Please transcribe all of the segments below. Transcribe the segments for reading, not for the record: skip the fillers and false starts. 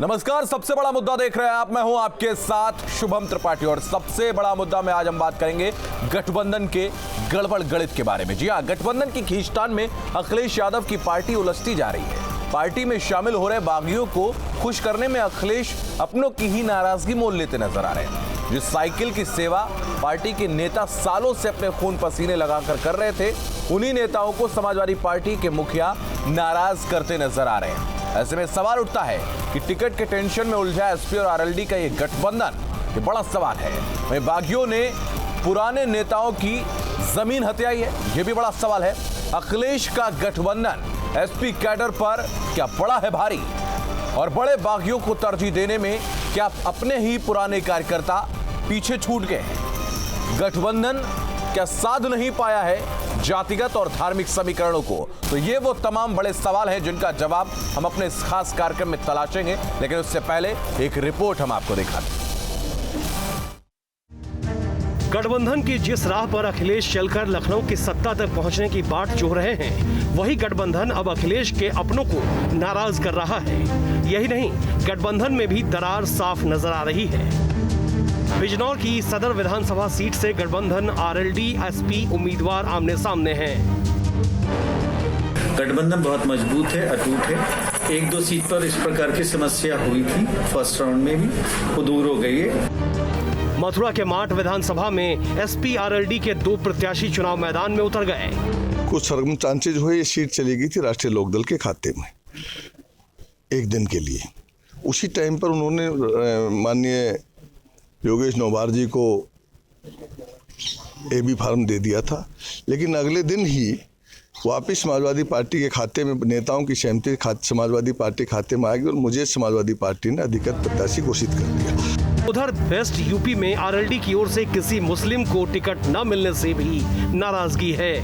नमस्कार, सबसे बड़ा मुद्दा देख रहे हैं आप। मैं हूं आपके साथ शुभम त्रिपाठी और सबसे बड़ा मुद्दा में आज हम बात करेंगे गठबंधन के गड़बड़ गणित के बारे में। जी हां, गठबंधन की खींचतान में अखिलेश यादव की पार्टी उलझती जा रही है। पार्टी में शामिल हो रहे बागियों को खुश करने में अखिलेश अपनों की ही नाराजगी मोल लेते नजर आ रहे हैं। जिस साइकिल की सेवा पार्टी के नेता सालों से अपने खून पसीने लगाकर कर रहे थे, उन्हीं नेताओं को समाजवादी पार्टी के मुखिया नाराज करते नजर आ रहे हैं। ऐसे में सवाल उठता है कि टिकट के टेंशन में उलझा एसपी और आरएलडी का ये गठबंधन, ये बड़ा सवाल है। वहीं बागियों ने पुराने नेताओं की जमीन हथियाई है, ये भी बड़ा सवाल है। अखिलेश का गठबंधन एसपी कैडर पर क्या पड़ा है भारी, और बड़े बागियों को तरजीह देने में क्या अपने ही पुराने कार्यकर्ता पीछे छूट गए हैं? गठबंधन क्या साध नहीं पाया है जातिगत और धार्मिक समीकरणों को? तो ये वो तमाम बड़े सवाल हैं जिनका जवाब हम अपने इस खास कार्यक्रम में तलाशेंगे, लेकिन उससे पहले एक रिपोर्ट हम आपको दिखाते हैं। गठबंधन की जिस राह पर अखिलेश चलकर लखनऊ की सत्ता तक पहुंचने की बाट जोह रहे हैं, वही गठबंधन अब अखिलेश के अपनों को नाराज कर रहा है। यही नहीं, गठबंधन में भी दरार साफ नजर आ रही है। बिजनौर की सदर विधानसभा सीट से गठबंधन आरएलडी एसपी उम्मीदवार आमने सामने हैं। गठबंधन बहुत मजबूत है, अटूट है। एक दो सीट पर इस प्रकार की समस्या हुई थी फर्स्ट राउंड में भी, वो दूर हो गई है। मथुरा के माठ विधानसभा में एसपी आरएलडी के 2 प्रत्याशी चुनाव मैदान में उतर गए। कुछ सर्कमस्टांसेज हुए, ये सीट चली गई थी राष्ट्रीय लोकदल के खाते में एक दिन के लिए। उसी टाइम पर उन्होंने माननीय योगेश नौबार जी को एबी फार्म दे दिया था, लेकिन अगले दिन ही वापस समाजवादी पार्टी के खाते में नेताओं की सहमति समाजवादी पार्टी खाते में आएगी और मुझे समाजवादी पार्टी ने अधिकृत प्रत्याशी घोषित कर दिया। उधर वेस्ट यूपी में आरएलडी की ओर से किसी मुस्लिम को टिकट न मिलने से भी नाराजगी है।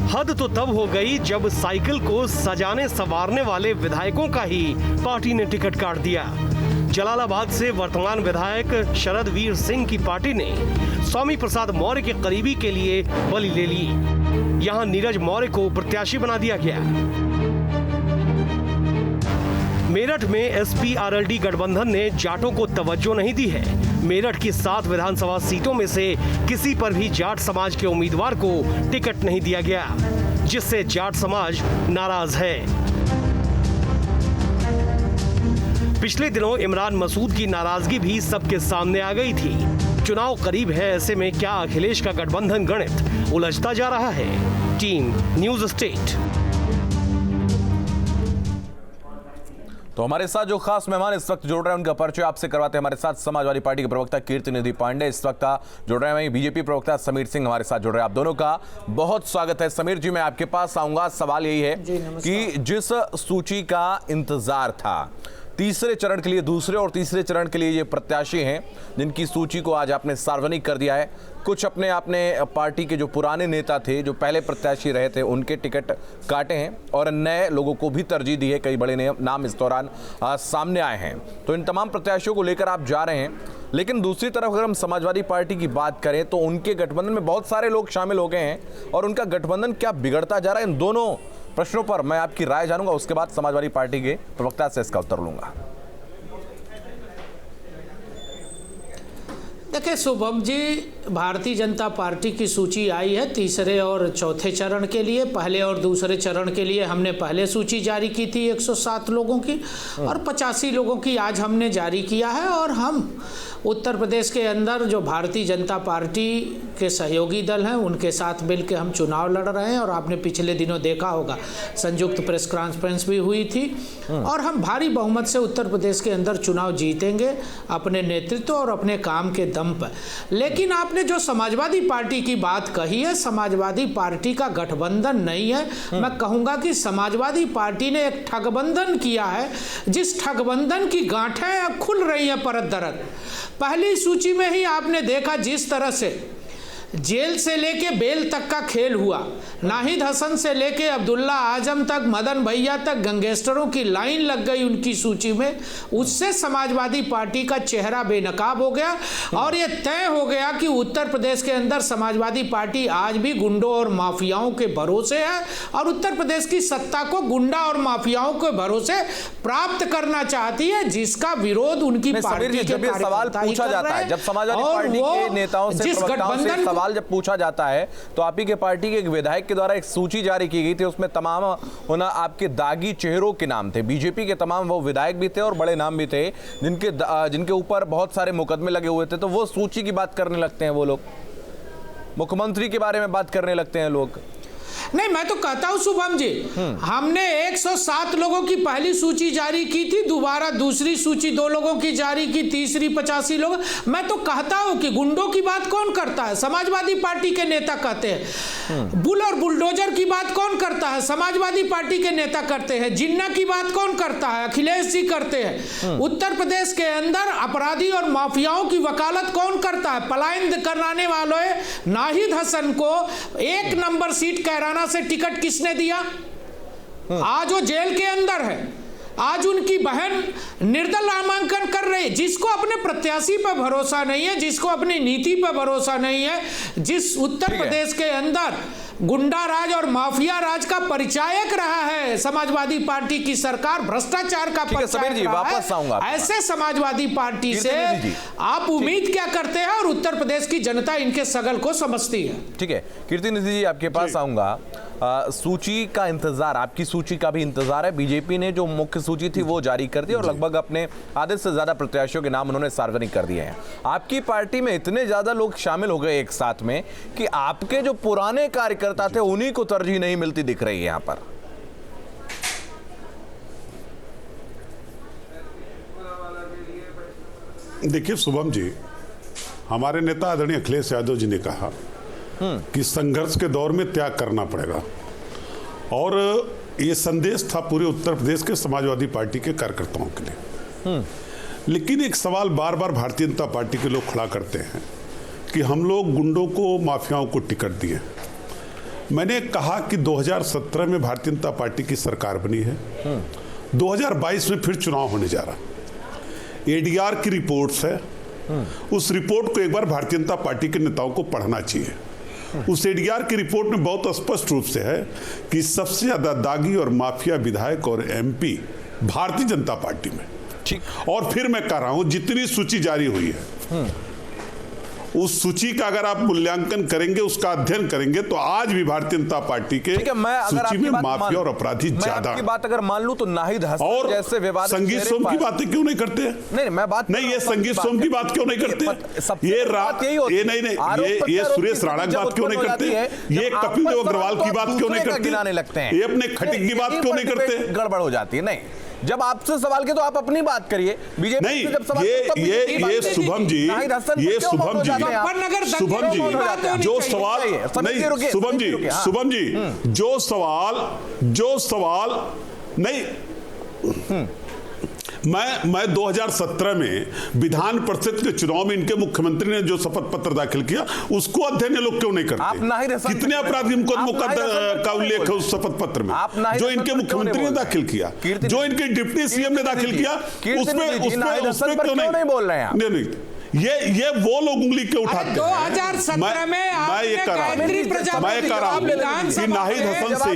हद तो तब हो गई जब साइकिल को सजाने संवारने वाले विधायकों का ही पार्टी ने टिकट काट दिया। जलालाबाद से वर्तमान विधायक शरद वीर सिंह की पार्टी ने स्वामी प्रसाद मौर्य के करीबी के लिए बलि ले ली। यहां नीरज मौर्य को प्रत्याशी बना दिया गया। मेरठ में एसपी आरएलडी गठबंधन ने जाटों को तवज्जो नहीं दी है। मेरठ की 7 विधानसभा सीटों में से किसी पर भी जाट समाज के उम्मीदवार को टिकट नहीं दिया गया, जिससे जाट समाज नाराज है। पिछले दिनों इमरान मसूद की नाराजगी भी सबके सामने आ गई थी। चुनाव करीब है, ऐसे में क्या अखिलेश का गठबंधन गणित उलझता जा रहा है? Team news state. तो हमारे साथ जो खास मेहमान इस वक्त जुड़ रहे हैं, उनका परिचय आपसे करवाते हैं। हमारे साथ समाजवादी पार्टी के प्रवक्ता कीर्तिनिधि पांडे इस वक्त जुड़ रहे हैं। बीजेपी प्रवक्ता समीर सिंह हमारे साथ जुड़ रहे हैं। आप दोनों का बहुत स्वागत है। समीर जी, मैं आपके पास आऊंगा। सवाल यही है कि जिस सूची का इंतजार था तीसरे चरण के लिए, दूसरे और तीसरे चरण के लिए ये प्रत्याशी हैं जिनकी सूची को आज आपने सार्वजनिक कर दिया है। कुछ अपने पार्टी के जो पुराने नेता थे, जो पहले प्रत्याशी रहे थे, उनके टिकट काटे हैं और नए लोगों को भी तरजीह दी है। कई बड़े नाम इस दौरान सामने आए हैं। तो इन तमाम प्रत्याशियों को लेकर आप जा रहे हैं, लेकिन दूसरी तरफ अगर हम समाजवादी पार्टी की बात करें तो उनके गठबंधन में बहुत सारे लोग शामिल हो गए हैं और उनका गठबंधन क्या बिगड़ता जा रहा है? इन दोनों प्रश्नों पर मैं आपकी राय जानूंगा, उसके बाद समाजवादी पार्टी के प्रवक्ता से इसका उत्तर लूंगा। देखिए शुभम जी, भारतीय जनता पार्टी की सूची आई है तीसरे और चौथे चरण के लिए। पहले और दूसरे चरण के लिए हमने पहले सूची जारी की थी 107 लोगों की, और 85 लोगों की आज हमने जारी किया है। और हम उत्तर प्रदेश के अंदर जो भारतीय जनता पार्टी के सहयोगी दल हैं उनके साथ मिलकर हम चुनाव लड़ रहे हैं। और आपने पिछले दिनों देखा होगा, संयुक्त प्रेस कॉन्फ्रेंस भी हुई थी, और हम भारी बहुमत से उत्तर प्रदेश के अंदर चुनाव जीतेंगे अपने नेतृत्व और अपने काम के दम पर। लेकिन आपने जो समाजवादी पार्टी की बात कही है, समाजवादी पार्टी का गठबंधन नहीं है। मैं कहूँगा कि समाजवादी पार्टी ने एक ठगबंधन किया है, जिस ठगबंधन की गांठें खुल रही हैं परत दरत। पहली सूची में ही आपने देखा जिस तरह से जेल से लेके बेल तक का खेल हुआ। नाहिद हसन से लेके अब्दुल्ला आजम तक, मदन भैया तक, गैंगस्टरों की लाइन लग गई उनकी सूची में। उससे समाजवादी पार्टी का चेहरा बेनकाब हो गया और ये तय हो गया कि उत्तर प्रदेश के अंदर समाजवादी पार्टी आज भी गुंडों और माफियाओं के भरोसे है और उत्तर प्रदेश की सत्ता को गुंडा और माफियाओं के भरोसे प्राप्त करना चाहती है, जिसका विरोध उनकी पार्टी के जब ये सवाल पूछा जाता है, जब समाजवादी पार्टी के नेताओं से, प्रवक्ताओं से सवाल जब पूछा जाता है, तो आप ही के पार्टी के एक विधायक के द्वारा एक सूची जारी की गई थी, उसमें तमाम आपके दागी चेहरों के नाम थे। बीजेपी के तमाम वो विधायक भी थे और बड़े नाम भी थे जिनके ऊपर बहुत सारे मुकदमे लगे हुए थे। तो वो सूची की बात करने लगते हैं वो लोग, मुख्यमंत्री के बारे में बात करने लगते हैं लोग। नहीं, मैं तो कहता हूं शुभम जी, हमने 107 लोगों की पहली सूची जारी की थी, दोबारा दूसरी सूची 2 लोगों की जारी की, तीसरी 85 लोग। मैं तो कहता हूं कि गुंडों की बात कौन करता है? समाजवादी पार्टी के नेता कहते हैं। बुल और बुलडोजर की बात कौन करता है? समाजवादी पार्टी के नेता करते हैं। जिन्ना की बात कौन करता है? अखिलेश जी करते हैं। उत्तर प्रदेश के अंदर अपराधी और माफियाओं की वकालत कौन करता है? पलायन कराने वाले नाहिद हसन को 1 नंबर सीट कैराना से टिकट किसने दिया? आज वो जेल के अंदर है। आज उनकी बहन निर्दल नामांकन कर रही है। जिसको अपने प्रत्याशी पर भरोसा नहीं है, जिसको अपनी नीति पर भरोसा नहीं है, जिस उत्तर प्रदेश के अंदर गुंडा राज और माफिया राज का परिचायक रहा है समाजवादी पार्टी की सरकार, भ्रष्टाचार का परिचायक रहा वापस आऊंगा है, ऐसे समाजवादी पार्टी से आप उम्मीद क्या करते हैं? और उत्तर प्रदेश की जनता इनके सगल को समझती है। ठीक है कीर्तिनिधि जी, आपके पास आऊंगा। सूची का इंतजार, आपकी सूची का भी इंतजार है। बीजेपी ने जो मुख्य सूची थी वो जारी कर दी और लगभग अपने आधे से ज्यादा प्रत्याशियों के नाम उन्होंने सार्वजनिक कर दिए हैं। आपकी पार्टी में इतने ज्यादा लोग शामिल हो गए एक साथ में कि आपके जो पुराने कार्यकर्ता थे उन्हीं को तरजीह नहीं मिलती दिख रही है यहां पर। देखिए शुभम जी, हमारे नेता आदरणीय अखिलेश यादव जी ने कहा कि संघर्ष के दौर में त्याग करना पड़ेगा, और ये संदेश था पूरे उत्तर प्रदेश के समाजवादी पार्टी के कार्यकर्ताओं के लिए। लेकिन एक सवाल बार बार भारतीय जनता पार्टी के लोग खड़ा करते हैं कि हम लोग गुंडों को, माफियाओं को टिकट दिए। मैंने कहा कि 2017 में भारतीय जनता पार्टी की सरकार बनी है, 2022 में फिर चुनाव होने जा रहा। एडीआर की रिपोर्ट्स है, उस रिपोर्ट को एक बार भारतीय जनता पार्टी के नेताओं को पढ़ना चाहिए। उस एडीआर की रिपोर्ट में बहुत स्पष्ट रूप से है कि सबसे ज्यादा दागी और माफिया विधायक और एमपी भारतीय जनता पार्टी में। ठीक। और फिर मैं कह रहा हूं, जितनी सूची जारी हुई है उस सूची का अगर आप मूल्यांकन करेंगे, उसका अध्ययन करेंगे, तो आज भी भारतीय जनता पार्टी के सूची में माफिया और अपराधी ज्यादा। आपकी बात अगर मान लूं तो नाहिद हसन और जैसे विवाद, संगीत सोम की बातें क्यों नहीं करते? नहीं मैं बात नहीं, ये संगीत सोम की बात क्यों नहीं करते? ये नहीं, ये सुरेश राणा की बात क्यों नहीं करते? ये कपिल देव अग्रवाल की बात क्यों नहीं करते? ये अपने खटिक की बात क्यों नहीं करते? गड़बड़ हो जाती है। नहीं, जब आपसे सवाल के तो आप अपनी बात करिए। बीजेपी नहीं, जब सवाल ये शुभम जी, ये शुभम जी, जो सवाल नहीं, शुभम जी, जो सवाल नहीं, मैं 2017 में विधान परिषद के चुनाव में इनके मुख्यमंत्री ने जो शपथ पत्र दाखिल किया उसको अध्ययन लोग क्यों नहीं करते? कितने अपराधी का उल्लेख है उस शपथ पत्र में जो इनके मुख्यमंत्री ने दाखिल किया, जो इनके डिप्टी सीएम ने दाखिल किया, उसमें क्यों नहीं बोल रहे हैं? नहीं, ये वो लोग उंगली क्यों उठाते हैं? 2017 में मैं ये कह रहा हूं कि नाहिद हसन से ही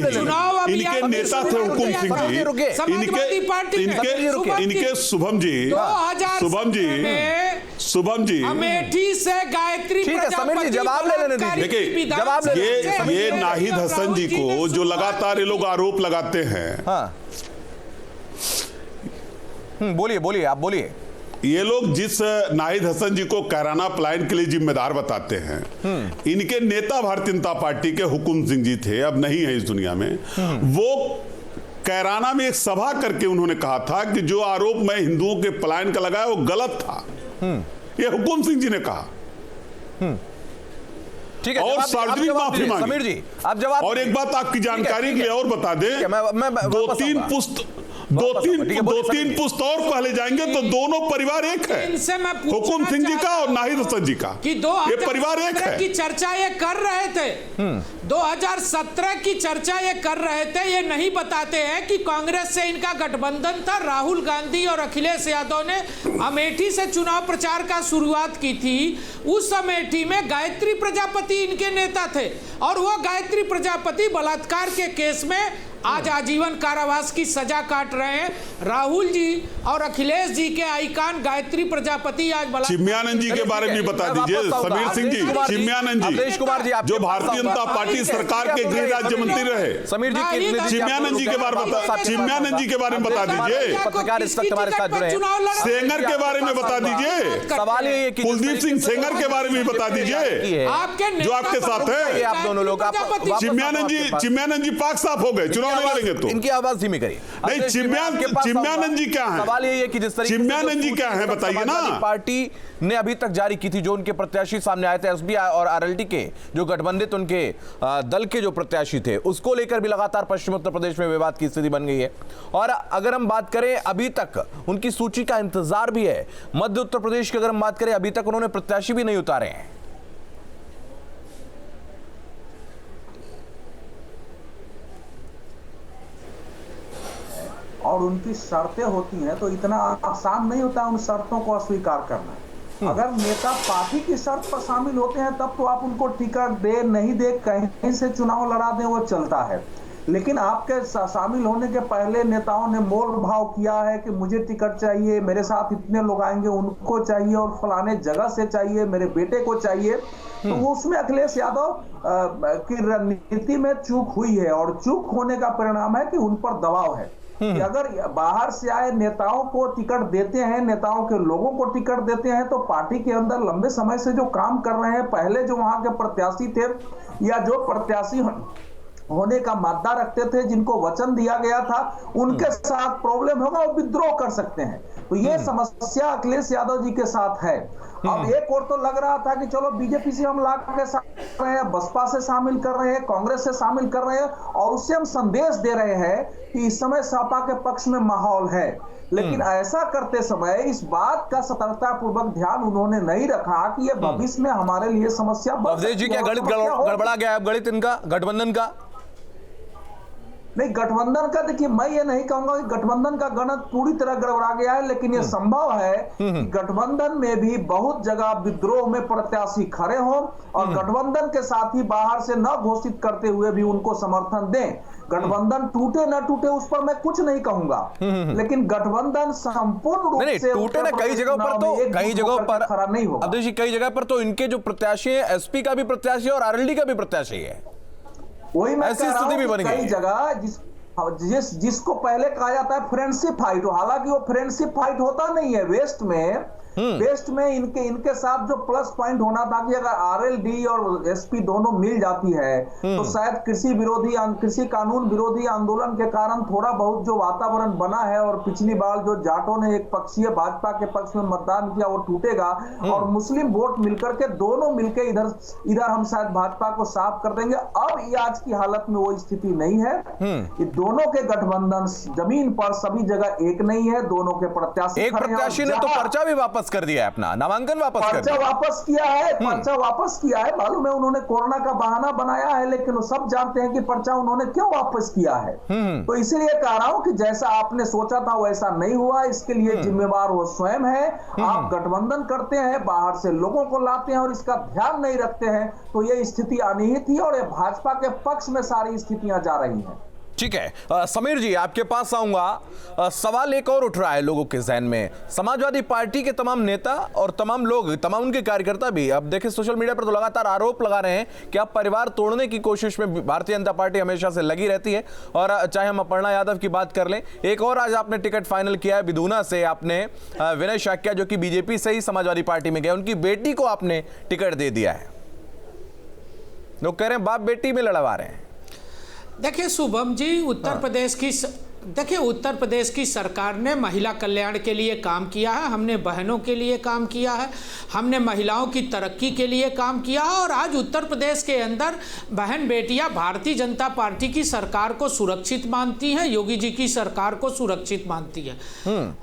इनके नेता थे हुकुम सिंह जी, इनके शुभम जी अमेठी से गायत्री, समीर जी जवाब ले लेने दीजिए। देखिए, जवाब ये नाहिद हसन जी को जो लगातार ये लोग आरोप लगाते हैं, बोलिए आप बोलिए। ये लोग जिस नाहिद हसन जी को कैराना पलायन के लिए जिम्मेदार बताते हैं, इनके नेता भारतीय जनता पार्टी के हुकुम सिंह जी थे, अब नहीं है इस दुनिया में। वो कैराना में एक सभा करके उन्होंने कहा था कि जो आरोप मैं हिंदुओं के पलायन का लगाया वो गलत था। ये हुकुम सिंह जी ने कहा। ठीक है, और सार्वजनिक माफी मांगी। समीर जी आप जवाब। और एक बात आपकी जानकारी के लिए और बता दें, दो तीन पुश्त और पहले जाएंगे तो दोनों परिवार एक है। इनसे मैं पूछना हुकुम सिंह जी का और नाहिद हसन जी का कि ये परिवार एक है की चर्चा ये कर रहे थे, 2017 की चर्चा ये कर रहे थे, ये नहीं बताते हैं कि कांग्रेस से इनका गठबंधन था। राहुल गांधी और अखिलेश यादव ने अमेठी से चुनाव प्रचार का शुरुआत की थी। उस अमेठी में गायत्री प्रजापति इनके नेता थे और वो गायत्री प्रजापति बलात्कार के केस में आज आजीवन कारावास की सजा काट रहे हैं। राहुल जी और अखिलेश जी के आइकान गायत्री प्रजापति आज चिन्मयानंद जी के बारे में बता दीजिए। समीर सिंह जी, चिन्मयानंद जी जो भारतीय जनता पार्टी सरकार के गृह राज्य मंत्री रहे, समीर जी चिन्मयानंद जी के बारे में बता दीजिए। पत्रकार इस वक्त हमारे साथ जुड़े हैं, सेंगर के बारे में बता दीजिए। सवाल ये कि कुलदीप सिंह सेंगर के बारे में बता दीजिए जो आपके साथ है। आप दोनों लोग चिन्मयानंद जी पाक साफ हो गए, चुनाव लड़ेंगे तो इनकी आवाज धीमी करिए। नहीं, चिन्मयानंद जी क्या है? सवाल ये है कि जिस तरीके चिन्मयानंद जी क्या है बताइए ना। पार्टी ने अभी तक जारी की थी जो उनके प्रत्याशी सामने आए थे एसबीआई और आरएलडी के जो गठबंधित उनके दल के जो प्रत्याशी थे, उसको लेकर भी लगातार पश्चिम उत्तर प्रदेश में विवाद की स्थिति बन गई है। और अगर हम बात करें अभी तक उनकी सूची का इंतजार भी है। मध्य उत्तर प्रदेश की अगर हम बात करें अभी तक उन्होंने प्रत्याशी भी नहीं उतारे हैं। और उनकी शर्तें होती हैं तो इतना आसान नहीं होता उन शर्तों को अस्वीकार करना। अगर नेता पार्टी की शर्त पर शामिल होते हैं तब तो आप उनको टिकट दे नहीं दे कहीं से चुनाव लड़ा दें, वो चलता है। लेकिन आपके शामिल होने के पहले नेताओं ने मोल भाव किया है कि मुझे टिकट चाहिए, मेरे साथ इतने लोग आएंगे, उनको चाहिए और फलाने जगह से चाहिए, मेरे बेटे को चाहिए। तो वो उसमें अखिलेश यादव की रणनीति में चूक हुई है और चूक होने का परिणाम है कि उन पर दबाव है कि अगर बाहर से आए नेताओं को टिकट देते हैं, नेताओं के लोगों को टिकट देते हैं तो पार्टी के अंदर लंबे समय से जो काम कर रहे हैं, पहले जो वहां के प्रत्याशी थे या जो प्रत्याशी होने का मादा रखते थे, जिनको वचन दिया गया था, उनके साथ प्रॉब्लम होगा, वो विद्रोह कर सकते हैं। तो ये समस्या अखिलेश यादव जी के साथ है। अब एक और तो लग रहा था कि चलो बीजेपी से हम ला के रहे हैं, बसपा से शामिल कर रहे हैं, कांग्रेस से शामिल कर रहे हैं और उससे हम संदेश दे रहे हैं कि इस समय सपा के पक्ष में माहौल है। लेकिन ऐसा करते समय इस बात का सतर्कता पूर्वक ध्यान उन्होंने नहीं रखा कि ये भविष्य में हमारे लिए समस्या अवधेश जी क्या गणित गड़बड़ा गया है? गणित इनका गठबंधन का नहीं, गठबंधन का देखिए, मैं ये नहीं कहूंगा कि गठबंधन का गणित पूरी तरह गड़बड़ा गया है, लेकिन ये संभव है कि गठबंधन में भी बहुत जगह विद्रोह में प्रत्याशी खड़े हों और गठबंधन के साथ ही बाहर से न घोषित करते हुए भी उनको समर्थन दें। गठबंधन टूटे न टूटे उस पर मैं कुछ नहीं कहूंगा, लेकिन गठबंधन संपूर्ण रूप से टूटे ना, कई जगहों पर तो कई जगहों पर खड़ा नहीं होगा। अवधेश जी कई जगह पर तो इनके जो प्रत्याशी है एसपी का भी प्रत्याशी और आरएलडी का भी प्रत्याशी है। वही मैं ऐसी स्थिति भी बन गई कई जगह जिसको पहले कहा जाता है फ्रेंडशिप फाइट, हालांकि वो फ्रेंडशिप फाइट होता नहीं है। वेस्ट में इनके साथ जो प्लस पॉइंट होना था कि अगर आरएलडी और एसपी दोनों मिल जाती है तो शायद कृषि कानून विरोधी आंदोलन के कारण थोड़ा बहुत जो वातावरण बना है और पिछली बार जो जाटों ने एक पक्षीय भाजपा के पक्ष में मतदान किया वो टूटेगा और मुस्लिम वोट मिलकर के दोनों मिलकर इधर हम शायद भाजपा को साफ कर देंगे। अब ये आज की हालत में वो स्थिति नहीं है। ये दोनों के गठबंधन जमीन पर सभी जगह एक नहीं है। दोनों के प्रत्याशी, एक प्रत्याशी ने तो पर्चा भी वापस कर दिया है, अपना नामांकन पर्चा वापस किया है। मालूम है उन्होंने कोरोना का बहाना बनाया है, लेकिन वो सब जानते हैं कि पर्चा उन्होंने क्यों वापस किया है। तो इसीलिए कह रहा हूं कि जैसा आपने सोचा था वैसा नहीं हुआ। इसके लिए जिम्मेवार वो स्वयं है। आप गठबंधन करते हैं, बाहर से लोगों को लाते हैं और इसका ध्यान नहीं रखते हैं, तो ये स्थिति आनी ही थी और ये भाजपा के पक्ष में सारी स्थितियां जा रही हैं। ठीक है, समीर जी आपके पास आऊंगा। सवाल एक और उठ रहा है लोगों के जहन में। समाजवादी पार्टी के तमाम नेता और तमाम लोग, तमाम उनके कार्यकर्ता भी अब देखें सोशल मीडिया पर तो लगातार आरोप लगा रहे हैं कि अब परिवार तोड़ने की कोशिश में भारतीय जनता पार्टी हमेशा से लगी रहती है। और चाहे हम अपर्णा यादव की बात कर लें, एक और आज आपने टिकट फाइनल किया है विधुना से। आपने विनय शाक्या जो कि बीजेपी से ही समाजवादी पार्टी में गए, उनकी बेटी को आपने टिकट दे दिया है। लोग कह रहे हैं बाप बेटी में लड़वा रहे हैं। देखिए शुभम जी, उत्तर प्रदेश की देखिए, उत्तर प्रदेश की सरकार ने महिला कल्याण के लिए काम किया है, हमने बहनों के लिए काम किया है, हमने महिलाओं की तरक्की के लिए काम किया है और आज उत्तर प्रदेश के अंदर बहन बेटियां भारतीय जनता पार्टी की सरकार को सुरक्षित मानती हैं, योगी जी की सरकार को सुरक्षित मानती है।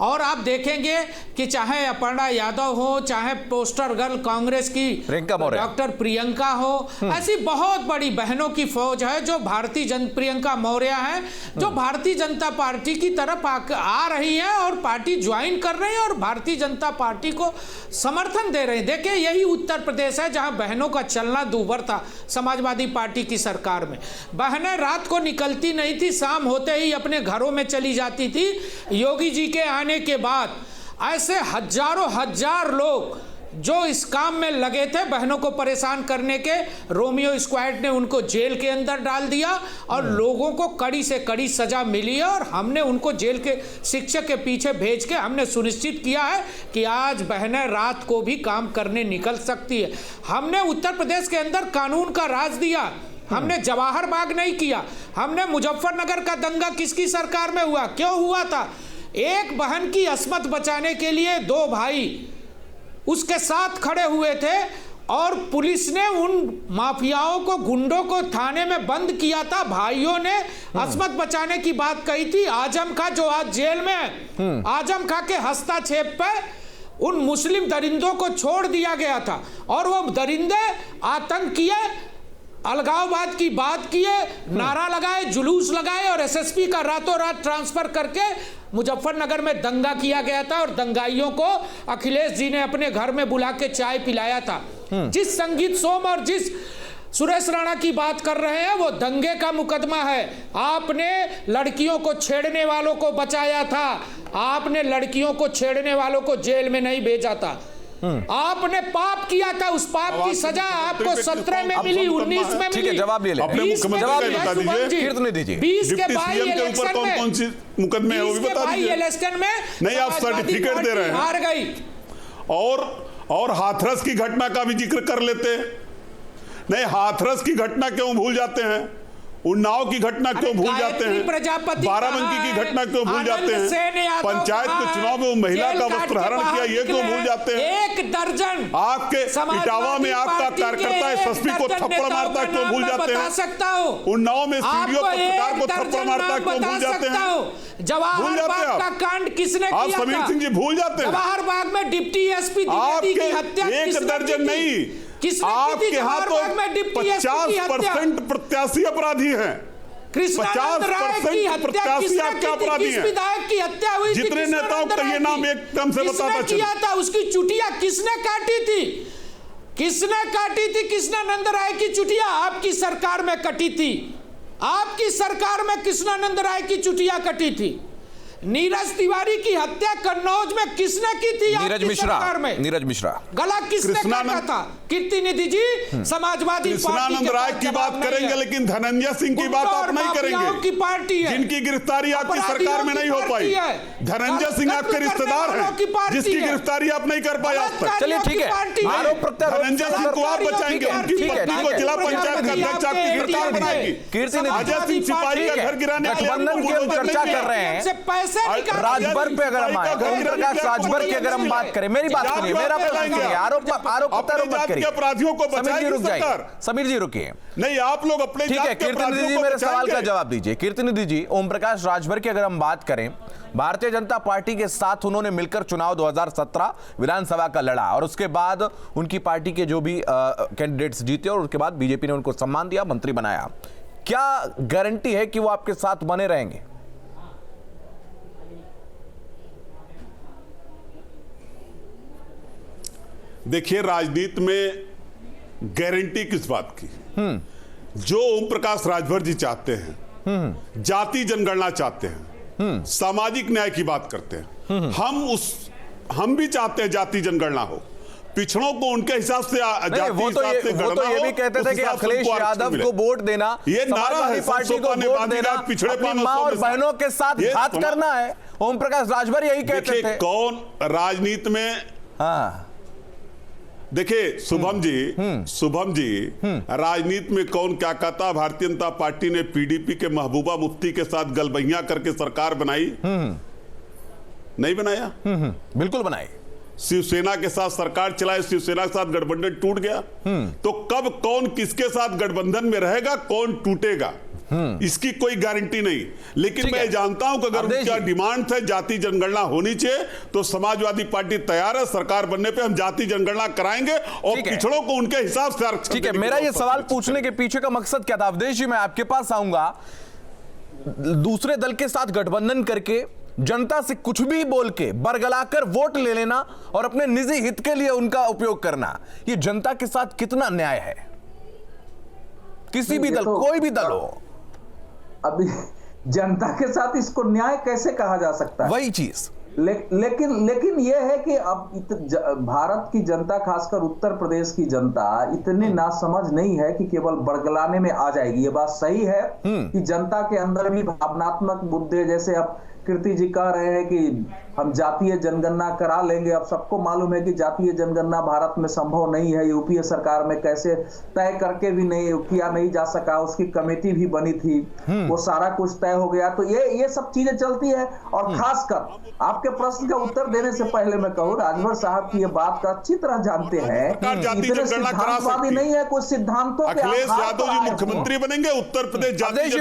और आप देखेंगे कि चाहे अपर्णा यादव हो, चाहे पोस्टर गर्ल कांग्रेस की डॉक्टर प्रियंका हो, ऐसी बहुत बड़ी बहनों की फौज है जो प्रियंका मौर्य है, जो भारतीय जनता पार्टी की तरफ आ रही है और पार्टी ज्वाइन कर रही है और भारतीय जनता पार्टी को समर्थन दे रहे हैं। देखिए, यही उत्तर प्रदेश है जहां बहनों का चलना दूभर था समाजवादी पार्टी की सरकार में। बहनें रात को निकलती नहीं थी, शाम होते ही अपने घरों में चली जाती थी। योगी जी के आने के बाद ऐसे हजारों हजार लोग जो इस काम में लगे थे बहनों को परेशान करने के, रोमियो स्क्वाड ने उनको जेल के अंदर डाल दिया और लोगों को कड़ी से कड़ी सजा मिली है और हमने उनको जेल के शिक्षा के पीछे भेज के हमने सुनिश्चित किया है कि आज बहनें रात को भी काम करने निकल सकती है। हमने उत्तर प्रदेश के अंदर कानून का राज दिया, हमने जवाहर बाग नहीं किया। हमने मुजफ्फरनगर का दंगा किसकी सरकार में हुआ, क्यों हुआ था? एक बहन की अस्मत बचाने के लिए दो भाई उसके साथ खड़े हुए थे और पुलिस ने उन माफियाओं को, गुंडों को थाने में बंद किया था। भाइयों ने अस्मत बचाने की बात कही थी। आजम खां जो आज जेल में है, आजम खां के हस्तक्षेप पे उन मुस्लिम दरिंदों को छोड़ दिया गया था और वो दरिंदे आतंक किए, अलगाववाद की बात किए, नारा लगाए, जुलूस लगाए और एसएसपी का रातों रात ट्रांसफर करके मुजफ्फरनगर में दंगा किया गया था और दंगाइयों को अखिलेश जी ने अपने घर में बुला के चाय पिलाया था। जिस संगीत सोम और जिस सुरेश राणा की बात कर रहे हैं वो दंगे का मुकदमा है। आपने लड़कियों को छेड़ने वालों को बचाया था, आपने लड़कियों को छेड़ने वालों को जेल में नहीं भेजा था। आपने पाप किया था, उस पाप की सजा आपको 17 में मिली, 19 में मिली। ठीक है, जवाब ले लें। 20 में कीर्तनी दीजिए। 20 के बाई इलेक्शन में कौन सी मुकदमे है वो भी बता दीजिए। इलेक्शन में नहीं, आप सर्टिफिकेट दे रहे हैं, हार गई। और हाथरस की घटना का भी जिक्र कर लेते। नहीं, हाथरस की घटना क्यों भूल जाते हैं? उन्नाव की घटना क्यों भूल जाते हैं? बाराबंकी की घटना क्यों भूल जाते हैं? पंचायत के चुनाव में वो महिला का वस्त्रहरण किया, ये क्यों भूल जाते हैं? एक दर्जन आपके इटावा में आपका कार्यकर्ता एसएसपी को थप्पड़ मारता क्यों भूल जाते हैं? उन्नाव में सीडीओ पत्रकार को थप्पड़ मारता क्यों भूल जाते हैं? जवाहर बाग का कांड किसने किया था? समीर सिंह जी भूल जाते हैं। जवाहर बाग में डिप्टी एसपी द्विवेदी की हत्या एक दर्जन नहीं, आपके यहाँ तो 50% प्रत्याशी अपराधी हैं। 50% प्रत्याशी आपके अपराधी हैं। विधायक की हत्या हुई, जितने नेताओं का ये नाम एकदम से बताता किया था, उसकी चुटिया किसने काटी थी? किसने काटी थी? कृष्णानंद राय की चुटिया आपकी सरकार में कटी थी। आपकी सरकार में कृष्णानंद राय की चुटिया कटी थी। नीरज तिवारी की हत्या कन्नौज में किसने की थी? नीरज मिश्रा गला किसने काटा था? कीर्तिनिधि जी समाजवादी कृष्णानंद राय की बात करेंगे, लेकिन धनंजय सिंह की बात आप नहीं करेंगे, की पार्टी है जिनकी गिरफ्तारी आपकी सरकार में नहीं हो पाई। धनंजय सिंह आपके रिश्तेदार हैं, जिसकी गिरफ्तारी आप नहीं कर पाए आज तक। चलिए ठीक है, धनंजय सिंह को आप बचाएंगे, उनकी पत्नी को जिला पंचायत का अध्यक्ष आपकी सरकार बनाएगी। अजय सिंह सिपाही का घर गिराने के लिए चर्चा कर रहे हैं राजभर पे। अगर हम ओम प्रकाश राजभर की अगर हम बात करें, मेरी बात सुनिए, मेरा प्रश्न सुनिए, आरोप मत करिए। अपराधियों को समीर जी रुक जाइए, समीर जी रुकिए। नहीं, आप लोग अपने ठीक है, कीर्तिनिधि जी मेरे सवाल का जवाब दीजिए। कीर्तिनिधि जी, ओम प्रकाश राजभर की अगर हम बात करें, भारतीय जनता पार्टी के साथ उन्होंने मिलकर चुनाव 2017 विधानसभा का लड़ा और उसके बाद उनकी पार्टी के जो भी कैंडिडेट्स जीते और उसके बाद बीजेपी ने उनको सम्मान दिया, मंत्री बनाया। क्या गारंटी है कि वो आपके साथ बने रहेंगे? देखिए, राजनीति में गारंटी किस बात की? जो ओम प्रकाश राजभर जी चाहते हैं, जाति जनगणना चाहते हैं, सामाजिक न्याय की बात करते हैं। हम भी चाहते हैं जाति जनगणना हो, पिछड़ों को उनके हिसाब से वो तो ये भी कहते थे कि अखिलेश यादव को वोट देना, ये नारा है, पार्टी को वोट देना, पिछड़े मां और बहनों के साथ घात करना है। ओम प्रकाश राजभर यही कहते थे। कौन राजनीति में देखिए शुभम जी, राजनीति में कौन क्या कहता। भारतीय जनता पार्टी ने पीडीपी के महबूबा मुफ्ती के साथ गलबैया करके सरकार बनाई, नहीं बनाया? बिल्कुल बनाई। शिवसेना के साथ सरकार चलाई, शिवसेना के साथ गठबंधन टूट गया। तो कब कौन किसके साथ गठबंधन में रहेगा, कौन टूटेगा, इसकी कोई गारंटी नहीं। लेकिन मैं जानता हूं कि अगर उनका डिमांड है जाति जनगणना होनी चाहिए, तो समाजवादी पार्टी तैयार है। सरकार बनने पे हम जाति जनगणना कराएंगे और पिछड़ों को उनके हिसाब से आरक्षण। ठीक है, मेरा ये सवाल पूछने के पीछे का मकसद क्या था? अवधेश जी, मैं आपके पास आऊंगा। दूसरे दल के साथ गठबंधन करके जनता से कुछ भी बोल के बरगलाकर वोट ले लेना और अपने निजी हित के लिए उनका उपयोग करना, ये जनता के साथ कितना न्याय है? किसी भी दल, कोई भी दल हो, अभी जनता के साथ इसको न्याय कैसे कहा जा सकता है? वही चीज। लेकिन यह है कि अब भारत की जनता, खासकर उत्तर प्रदेश की जनता इतनी नासमझ नहीं है कि केवल बरगलाने में आ जाएगी। ये बात सही है कि जनता के अंदर भी भावनात्मक मुद्दे, जैसे अब कीर्ति जी कह रहे हैं कि हम जातीय जनगणना करा लेंगे। अब सबको मालूम है कि जातीय जनगणना भारत में संभव नहीं है। यूपीए सरकार में कैसे तय करके भी नहीं किया नहीं जा सका, उसकी कमेटी भी बनी थी, वो सारा कुछ तय हो गया। तो ये सब चीजें चलती है। और खासकर आपके प्रश्न का उत्तर देने से पहले मैं कहूँ, राजभर साहब की ये बात का अच्छी तरह जानते हैं, इतने सिद्धांतवादी नहीं है, कुछ सिद्धांतों के अखिलेश यादव जी मुख्यमंत्री बनेंगे उत्तर प्रदेश। अवधेश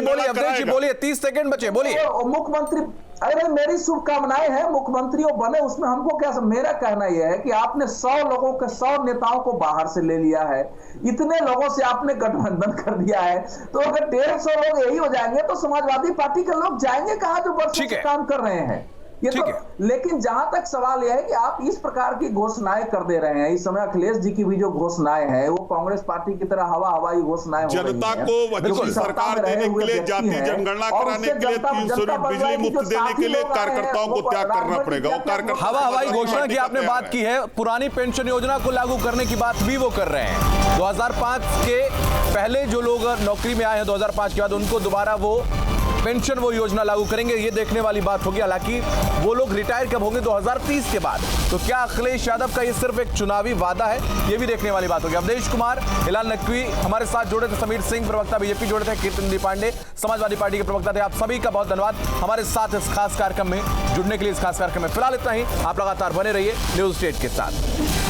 जी बोलिए, 30 सेकंड बचे, बोलिए। मुख्यमंत्री, अरे मेरी शुभकामनाएं हैं, मुख्यमंत्री बने, उसमें हमको क्या। मेरा कहना यह है कि आपने 100 लोगों के 100 नेताओं को बाहर से ले लिया है, इतने लोगों से आपने गठबंधन कर दिया है, तो अगर 150 लोग यही हो जाएंगे तो समाजवादी पार्टी के लोग जाएंगे कहां जो वर्षों से काम कर रहे हैं ये तो। लेकिन जहां तक सवाल यह है कि आप इस प्रकार की घोषणाएं कर दे रहे हैं, इस समय अखिलेश जी की भी जो घोषणाएं हैं वो कांग्रेस पार्टी की तरह हवाई घोषणाएं हो रही हैं। जनता को अच्छी सरकार देने के लिए, जाति जनगणना कराने के लिए, 300 यूनिट बिजली मुफ्त देने के लिए कार्यकर्ताओं को त्याग करना पड़ेगा। वो कार्यकर्ता हवाई घोषणा की आपने बात की है, पुरानी पेंशन योजना को लागू करने की बात भी वो कर रहे हैं। 2005 के पहले जो लोग नौकरी में आए हैं 2005 के बाद, उनको दोबारा वो पेंशन, वो योजना लागू करेंगे। ये देखने वाली बात होगी। हालांकि वो लोग रिटायर कब होंगे? 2030 के बाद। तो क्या अखिलेश यादव का ये सिर्फ एक चुनावी वादा है? ये भी देखने वाली बात होगी। अवधेश कुमार, हिलाल नकवी हमारे साथ जुड़े थे, समीर सिंह प्रवक्ता बीजेपी जुड़े थे, कीर्तन पांडे समाजवादी पार्टी के प्रवक्ता थे। आप सभी का बहुत धन्यवाद हमारे साथ इस खास कार्यक्रम में जुड़ने के लिए। इस खास कार्यक्रम में फिलहाल इतना ही। आप लगातार बने रहिए न्यूज़ स्टेट के साथ।